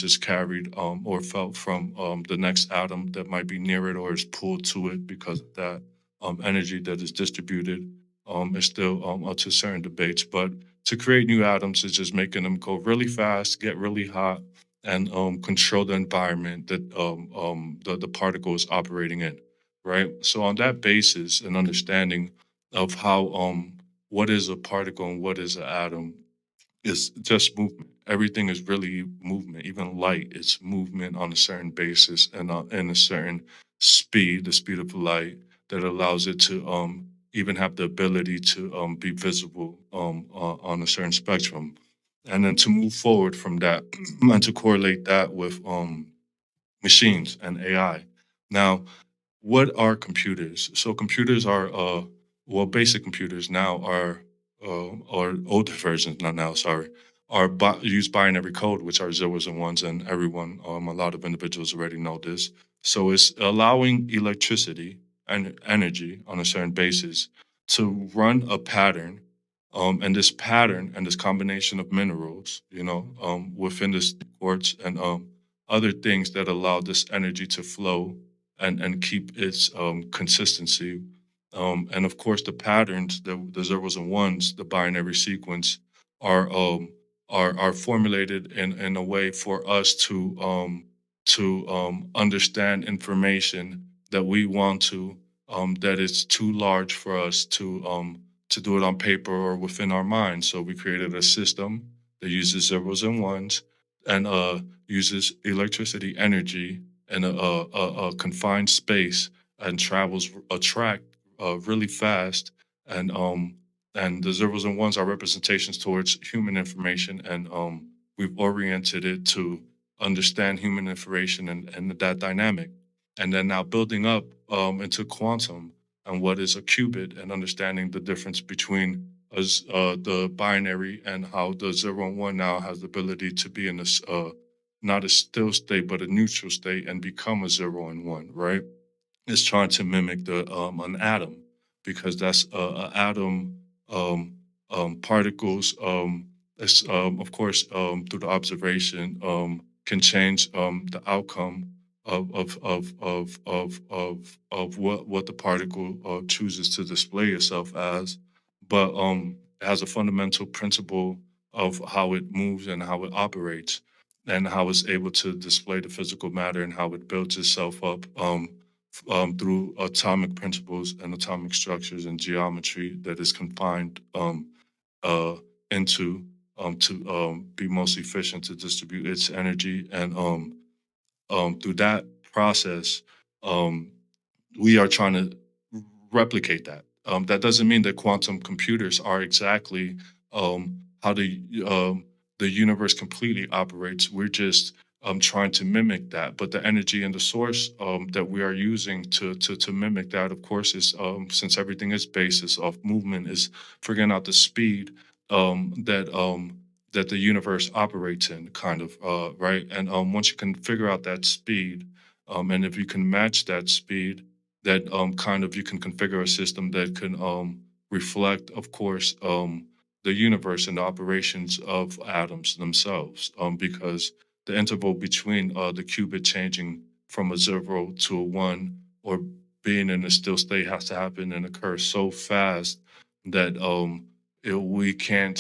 is carried or felt from the next atom that might be near it or is pulled to it because of that energy that is distributed is still up to certain debates. But to create new atoms is just making them go really fast, get really hot, and control the environment that the particle is operating in, right? So on that basis, an understanding of how what is a particle and what is an atom is just movement. Everything is really movement. Even light is movement on a certain basis and a certain speed, the speed of light that allows it to even have the ability to be visible on a certain spectrum. And then to move forward from that and to correlate that with machines and AI. Now, what are computers? So computers are well, basic computers now are or older versions, not now, sorry, are use binary code, which are zeros and ones, and everyone, a lot of individuals already know this. So it's allowing electricity and energy on a certain basis to run a pattern, and this pattern and this combination of minerals, within this quartz and other things that allow this energy to flow and keep its consistency. And of course, the patterns, the zeros and ones, the binary sequence, are are formulated in a way for us to understand information that we want to that is too large for us to do it on paper or within our mind. So we created a system that uses zeros and ones and uses electricity energy in a confined space and travels a track really fast and the zeros and ones are representations towards human information and we've oriented it to understand human information and that dynamic and then now building up into quantum and what is a qubit and understanding the difference between as the binary and how the zero and one now has the ability to be in this not a still state but a neutral state and become a zero and one, right? It's trying to mimic the an atom because that's a atom particles. It's, of course, through the observation, can change the outcome of what the particle chooses to display itself as, but it has a fundamental principle of how it moves and how it operates and how it's able to display the physical matter and how it builds itself up through atomic principles and atomic structures and geometry that is confined uh, into to be most efficient to distribute its energy. And through that process, um, we are trying to replicate that. That doesn't mean that quantum computers are exactly how the universe completely operates. We're just trying to mimic that. But the energy and the source that we are using to mimic that, of course, is since everything is basis of movement, is figuring out the speed that the universe operates in, kind of right. And once you can figure out that speed, and if you can match that speed that kind of you can configure a system that can reflect, of course, the universe and the operations of atoms themselves. Because the interval between the qubit changing from a zero to a one or being in a still state has to happen and occur so fast that we can't